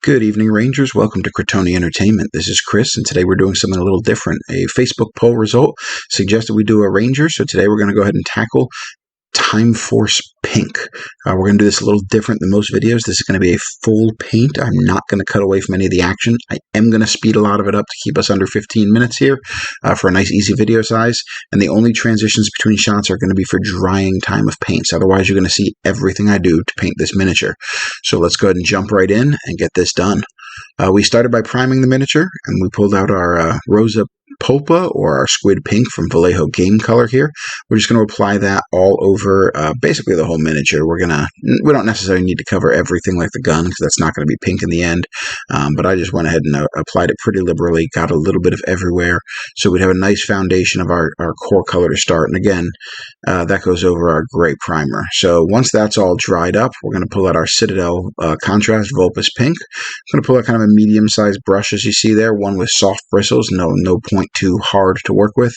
Good evening, Rangers. Welcome to Crotoni Entertainment. This is Chris, and today we're doing something a little different. A Facebook poll result suggested we do a Ranger, so today we're going to go ahead and tackle Time Force Pink. We're going to do this a little different than most videos. This is going to be a full paint. I'm not going to cut away from any of the action. I am going to speed a lot of it up to keep us under 15 minutes here for a nice easy video size. And the only transitions between shots are going to be for drying time of paints. Otherwise, you're going to see everything I do to paint this miniature. So let's go ahead and jump right in and get this done. We started by priming the miniature, and we pulled out our Rosa Pulpa, or our Squid Pink from Vallejo Game Color here. We're just going to apply that all over basically the whole miniature. We don't necessarily need to cover everything like the gun, because that's not going to be pink in the end. But I just went ahead and applied it pretty liberally, got a little bit of everywhere, so we'd have a nice foundation of our core color to start. And again, that goes over our gray primer. So once that's all dried up, we're going to pull out our Citadel contrast Volupus Pink. I'm going to pull out kind of a medium-sized brush, as you see there, one with soft bristles, no point too hard to work with.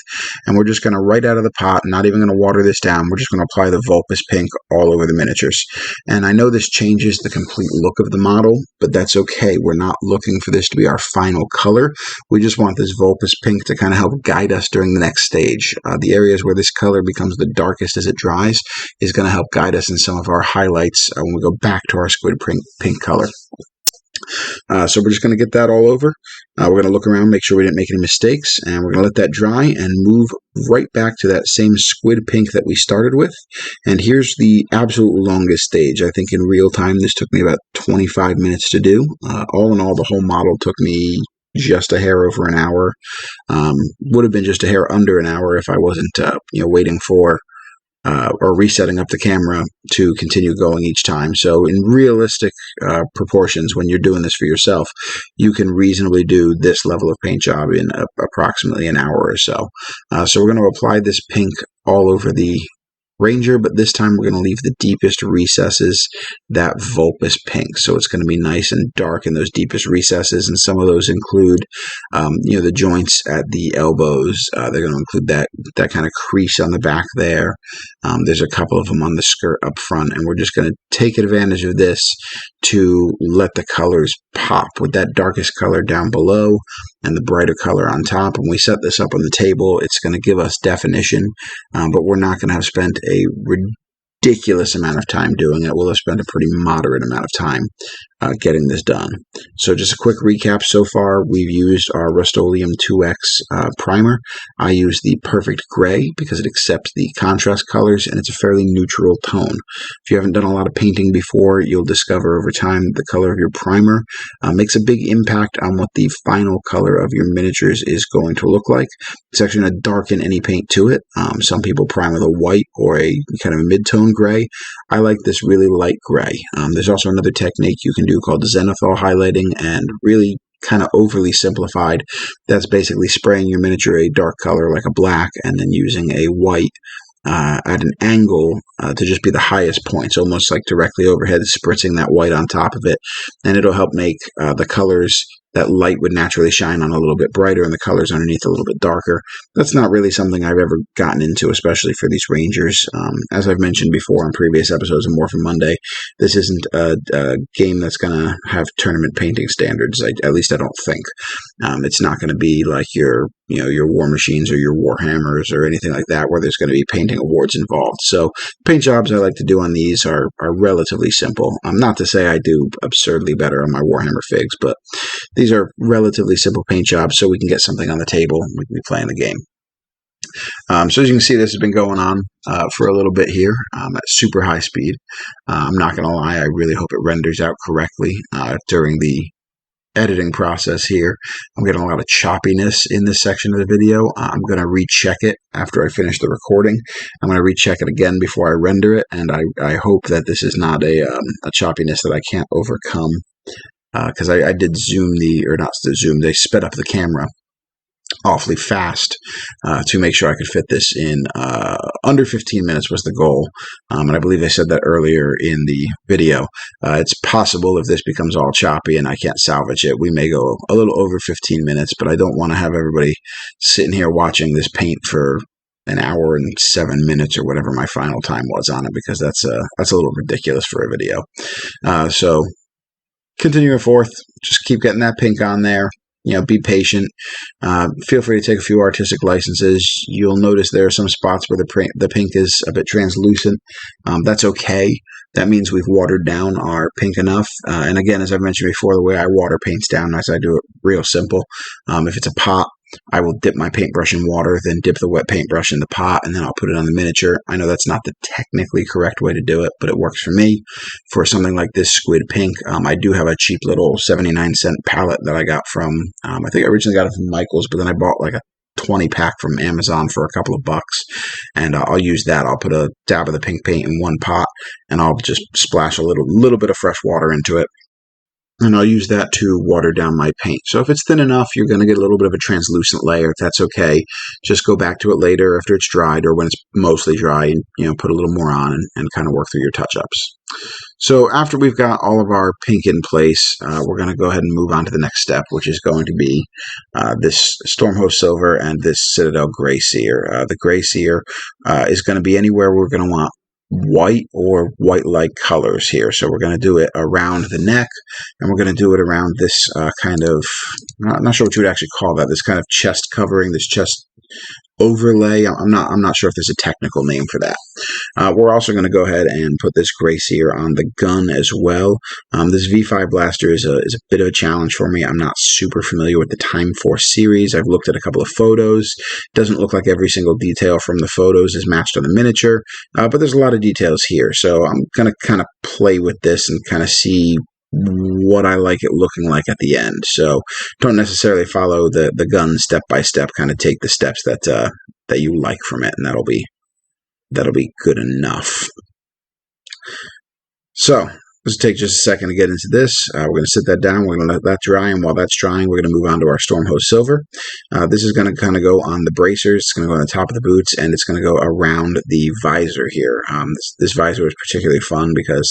And we're just going to, right out of the pot, not even going to water this down, we're just going to apply the Volupus Pink all over the miniatures. And I know this changes the complete look of the model, but that's okay. We're not looking for this to be our final color. We just want this Volupus Pink to kind of help guide us during the next stage. The areas where this color becomes the darkest as it dries is going to help guide us in some of our highlights when we go back to our Squid Pink color. So we're just going to get that all over. We're going to look around, make sure we didn't make any mistakes, and we're going to let that dry and move right back to that same Squid Pink that we started with. And here's the absolute longest stage. I think in real time this took me about 25 minutes to do. All in all, the whole model took me just a hair over an hour. Would have been just a hair under an hour if I wasn't waiting for or resetting up the camera to continue going each time. So in realistic proportions, when you're doing this for yourself, you can reasonably do this level of paint job in approximately an hour or so. So we're going to apply this pink all over the Ranger, but this time we're going to leave the deepest recesses that Volupus Pink. So it's going to be nice and dark in those deepest recesses, and some of those include, the joints at the elbows. They're going to include that kind of crease on the back there. There's a couple of them on the skirt up front, and we're just going to take advantage of this to let the colors pop with that darkest color down below and the brighter color on top. When we set this up on the table, it's going to give us definition, but we're not going to have spent a ridiculous amount of time doing it. We'll have spent a pretty moderate amount of time getting this done. So just a quick recap so far, we've used our Rustoleum 2X primer. I use the Perfect Gray because it accepts the contrast colors and it's a fairly neutral tone. If you haven't done a lot of painting before, you'll discover over time the color of your primer makes a big impact on what the final color of your miniatures is going to look like. It's actually going to darken any paint to it. Some people prime with a white or a kind of a mid-tone gray. I like this really light gray. There's also another technique you can do called zenithal highlighting, and really kind of overly simplified. That's basically spraying your miniature a dark color like a black and then using a white at an angle to just be the highest points, almost like directly overhead, spritzing that white on top of it, and it'll help make the colors that light would naturally shine on a little bit brighter and the colors underneath a little bit darker. That's not really something I've ever gotten into, especially for these Rangers. As I've mentioned before on previous episodes of Morphin Monday, this isn't a game that's going to have tournament painting standards. At least I don't think. It's not going to be like your War Machines or your Warhammers or anything like that, where there's going to be painting awards involved. So paint jobs I like to do on these are relatively simple. Not to say I do absurdly better on my Warhammer figs, but these are relatively simple paint jobs, so we can get something on the table and we can be playing the game. So as you can see, this has been going on for a little bit here at super high speed. I'm not going to lie, I really hope it renders out correctly during the editing process here. I'm getting a lot of choppiness in this section of the video. I'm going to recheck it after I finish the recording. I'm going to recheck it again before I render it, and I hope that this is not a choppiness that I can't overcome. Because I did they sped up the camera awfully fast to make sure I could fit this in under 15 minutes was the goal. And I believe I said that earlier in the video. It's possible if this becomes all choppy and I can't salvage it, we may go a little over 15 minutes, but I don't want to have everybody sitting here watching this paint for an hour and 7 minutes or whatever my final time was on it, because that's a little ridiculous for a video. So continuing forth, just keep getting that pink on there. Be patient. Feel free to take a few artistic licenses. You'll notice there are some spots where the pink is a bit translucent. That's okay. That means we've watered down our pink enough. And again, as I've mentioned before, the way I water paints down is I do it real simple. If it's a pot, I will dip my paintbrush in water, then dip the wet paintbrush in the pot, and then I'll put it on the miniature. I know that's not the technically correct way to do it, but it works for me. For something like this Squid pink, I do have a cheap little 79-cent palette that I got from, I think I originally got it from Michael's, but then I bought like a 20 pack from Amazon for a couple of bucks, and I'll use that. I'll put a dab of the pink paint in one pot, and I'll just splash a little bit of fresh water into it. And I'll use that to water down my paint. So if it's thin enough, you're going to get a little bit of a translucent layer. That's okay. Just go back to it later after it's dried or when it's mostly dry and, put a little more on and kind of work through your touch-ups. So after we've got all of our pink in place, we're going to go ahead and move on to the next step, which is going to be this Stormhost Silver and this Citadel Gray Seer. The Gray Seer is going to be anywhere we're going to want white or white-like colors here. So we're going to do it around the neck, and we're going to do it around this kind of, I'm not sure what you would actually call that, this kind of chest covering, this chest overlay. I'm not sure if there's a technical name for that. We're also going to go ahead and put this Gray Seer on the gun as well. This V5 blaster is a bit of a challenge for me. I'm not super familiar with the Time Force series. I've looked at a couple of photos. Doesn't look like every single detail from the photos is matched on the miniature, but there's a lot of details here. So I'm going to kind of play with this and kind of see what I like it looking like at the end. So don't necessarily follow the gun step by step. Kind of take the steps that you like from it, and that'll be good enough. So let's take just a second to get into this. We're going to sit that down. We're going to let that dry, and while that's drying, we're going to move on to our Stormhost Silver. This is going to kind of go on the bracers. It's going to go on the top of the boots, and it's going to go around the visor here. This visor was particularly fun because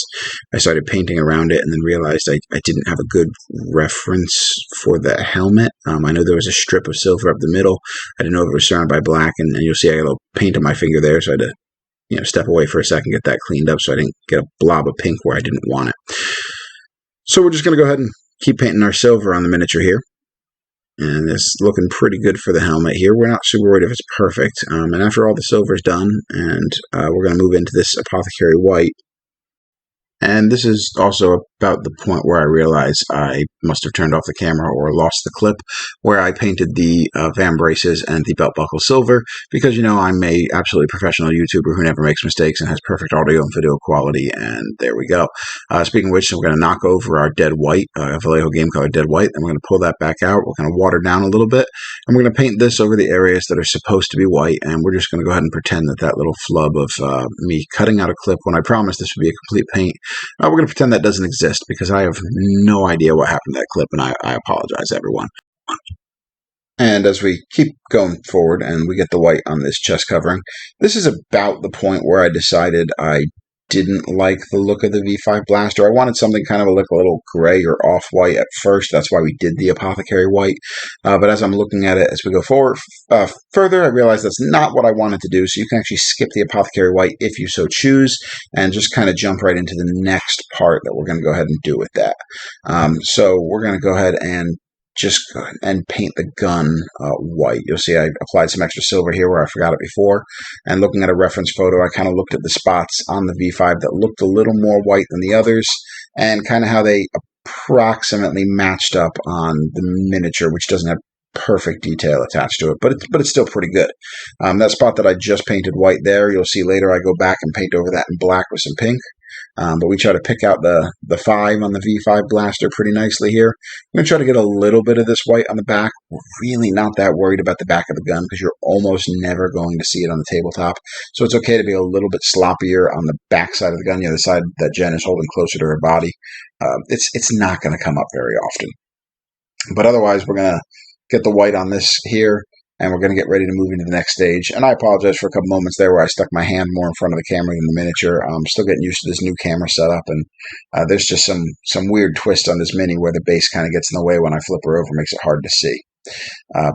I started painting around it and then realized I didn't have a good reference for the helmet. I know there was a strip of silver up the middle. I didn't know if it was surrounded by black, and you'll see I got a little paint on my finger there, so I had to step away for a second, get that cleaned up so I didn't get a blob of pink where I didn't want it. So we're just going to go ahead and keep painting our silver on the miniature here. And it's looking pretty good for the helmet here. We're not super worried if it's perfect. And after all the silver's done, and we're going to move into this Apothecary White. And this is also about the point where I realized I must have turned off the camera or lost the clip, where I painted the van braces and the belt buckle silver, because, I'm a absolutely professional YouTuber who never makes mistakes and has perfect audio and video quality, and there we go. Speaking of which, we're going to knock over our dead white, Vallejo game color dead white, and we're going to pull that back out. We're going to water down a little bit, and we're going to paint this over the areas that are supposed to be white, and we're just going to go ahead and pretend that little flub of me cutting out a clip when I promised this would be a complete paint, we're going to pretend that doesn't exist, because I have no idea what happened to that clip, and I apologize, everyone. And as we keep going forward and we get the white on this chest covering, this is about the point where I decided I didn't like the look of the V5 blaster. I wanted something kind of a little gray or off-white at first. That's why we did the Apothecary White. But as I'm looking at it as we go forward further, I realized that's not what I wanted to do. So you can actually skip the Apothecary White if you so choose, and just kind of jump right into the next part that we're going to go ahead and do with that. So we're going to go ahead and just go ahead and paint the gun white. You'll see I applied some extra silver here where I forgot it before. And looking at a reference photo, I kind of looked at the spots on the V5 that looked a little more white than the others, and kind of how they approximately matched up on the miniature, which doesn't have perfect detail attached to it, but it's still pretty good. That spot that I just painted white there, you'll see later I go back and paint over that in black with some pink. But we try to pick out the 5 on the V5 blaster pretty nicely here. I'm going to try to get a little bit of this white on the back. We're really not that worried about the back of the gun because you're almost never going to see it on the tabletop. So it's okay to be a little bit sloppier on the back side of the gun, the side that Jen is holding closer to her body. It's not going to come up very often. But otherwise, we're going to get the white on this here, and we're going to get ready to move into the next stage. And I apologize for a couple moments there where I stuck my hand more in front of the camera than the miniature. I'm still getting used to this new camera setup, and there's just some weird twist on this mini where the base kind of gets in the way when I flip her over, makes it hard to see.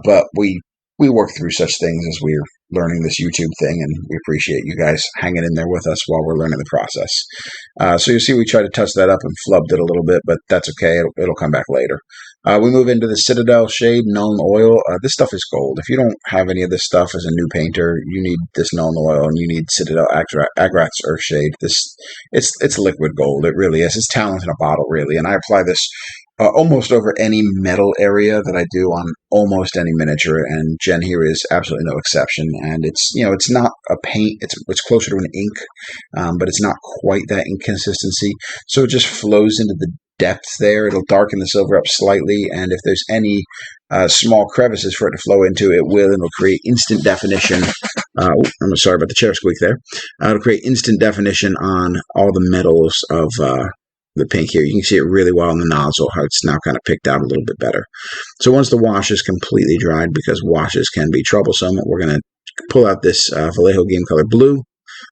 But we we work through such things as we're learning this YouTube thing, and we appreciate you guys hanging in there with us while we're learning the process. So you'll see we try to touch that up and flubbed it a little bit, but that's okay. It'll come back later. We move into the Citadel shade, Nuln oil. This stuff is gold. If you don't have any of this stuff as a new painter, you need this Nuln oil, and you need Citadel Agrath's Earth Shade. It's liquid gold. It really is. It's talent in a bottle, really. And I apply this almost over any metal area that I do on almost any miniature, and Jen here is absolutely no exception. And it's not a paint; it's closer to an ink, but it's not quite that ink consistency. So it just flows into the depth there. It'll darken the silver up slightly, and if there's any small crevices for it to flow into, it will, and it'll create instant definition. I'm sorry about the chair squeak there. It'll create instant definition on all the metals of the pink here. You can see it really well in the nozzle, how it's now kind of picked out a little bit better. So once the wash is completely dried, because washes can be troublesome, we're going to pull out this Vallejo Game Color Blue.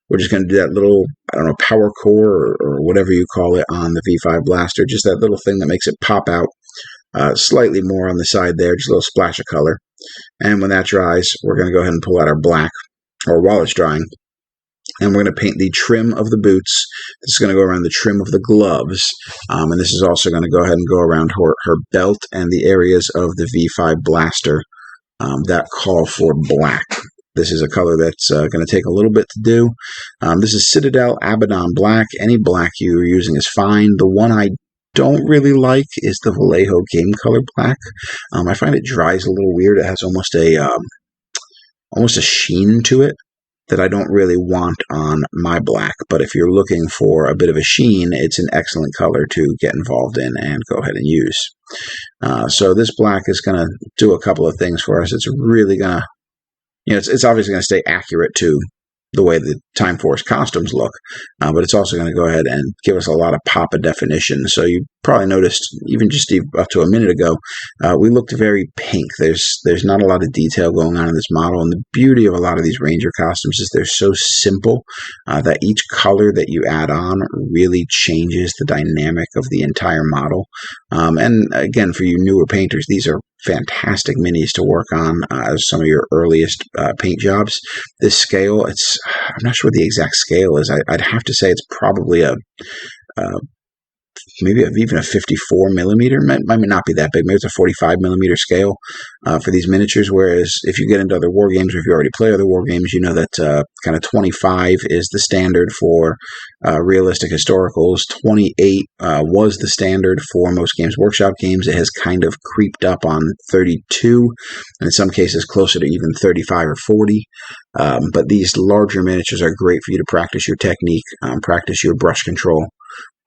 We're just going to do that little, I don't know, power core or whatever you call it on the V5 blaster, just that little thing that makes it pop out slightly more on the side there, just a little splash of color. And when that dries, we're going to go ahead and pull out our black, or while it's drying, and we're going to paint the trim of the boots. This is going to go around the trim of the gloves, and this is also going to go ahead and go around her belt and the areas of the V5 blaster that call for black. This is a color that's going to take a little bit to do. This is Citadel Abaddon black. Any black you're using is fine. The one I don't really like is the Vallejo Game Color black. I find it dries a little weird. It has almost a sheen to it that I don't really want on my black. But if you're looking for a bit of a sheen, it's an excellent color to get involved in and go ahead and use. So this black is going to do a couple of things for us. It's really going to, it's obviously going to stay accurate to the way the Time Force costumes look, but it's also going to go ahead and give us a lot of pop of definition. So you probably noticed, even just up to a minute ago, we looked very pink. There's not a lot of detail going on in this model, and the beauty of a lot of these Ranger costumes is they're so simple that each color that you add on really changes the dynamic of the entire model. And again, for you newer painters, these are fantastic minis to work on as some of your earliest paint jobs. This scale, I'm not sure what the exact scale is. I'd have to say it's probably maybe even a 54 millimeter. Might not be that big. Maybe it's a 45 millimeter scale for these miniatures. Whereas if you get into other war games, or if you already play other war games, you know that kind of 25 is the standard for realistic historicals. 28 was the standard for most Games Workshop games. It has kind of creeped up on 32, and in some cases closer to even 35 or 40. But these larger miniatures are great for you to practice your technique, practice your brush control.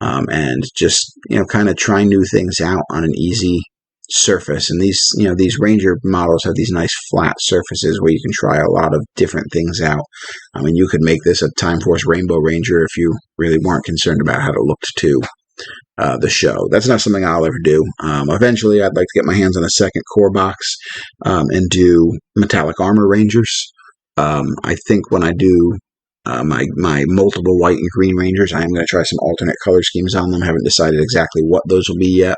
And just, kind of try new things out on an easy surface. And these Ranger models have these nice flat surfaces where you can try a lot of different things out. I mean, you could make this a Time Force Rainbow Ranger if you really weren't concerned about how it looked to the show. That's not something I'll ever do. Eventually, I'd like to get my hands on a second core box and do metallic armor Rangers. I think when I do my multiple white and green Rangers, I am going to try some alternate color schemes on them. I haven't decided exactly what those will be yet.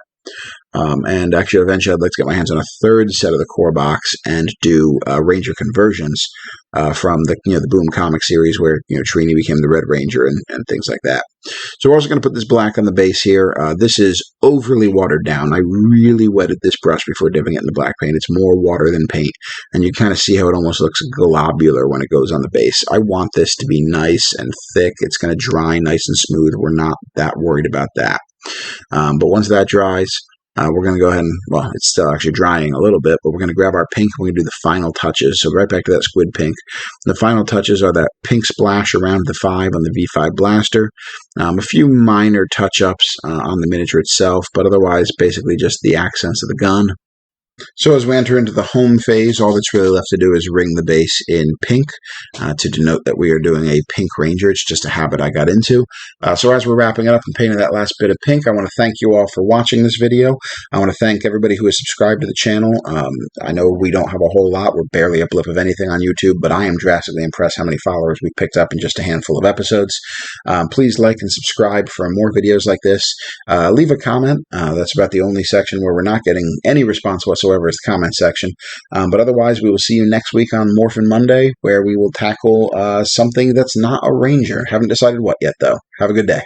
And actually, eventually, I'd like to get my hands on a third set of the core box and do Ranger conversions from the Boom comic series, where Trini became the Red Ranger and things like that. So we're also going to put this black on the base here. This is overly watered down. I really wetted this brush before dipping it in the black paint. It's more water than paint, and you kind of see how it almost looks globular when it goes on the base. I want this to be nice and thick. It's going to dry nice and smooth. We're not that worried about that. But once that dries, we're going to go ahead and, well, it's still actually drying a little bit, but we're going to grab our pink and we're going to do the final touches. So right back to that Squid pink. The final touches are that pink splash around the 5 on the V5 blaster. A few minor touch-ups on the miniature itself, but otherwise basically just the accents of the gun. So as we enter into the home phase, all that's really left to do is ring the base in pink to denote that we are doing a pink Ranger. It's just a habit I got into. So as we're wrapping it up and painting that last bit of pink, I want to thank you all for watching this video. I want to thank everybody who has subscribed to the channel. I know we don't have a whole lot. We're barely a blip of anything on YouTube, but I am drastically impressed how many followers we picked up in just a handful of episodes. Please like and subscribe for more videos like this. Leave a comment. That's about the only section where we're not getting any response whatsoever whatsoever is the comment section. But otherwise, we will see you next week on Morphin Monday, where we will tackle something that's not a ranger. Haven't decided what yet, though. Have a good day.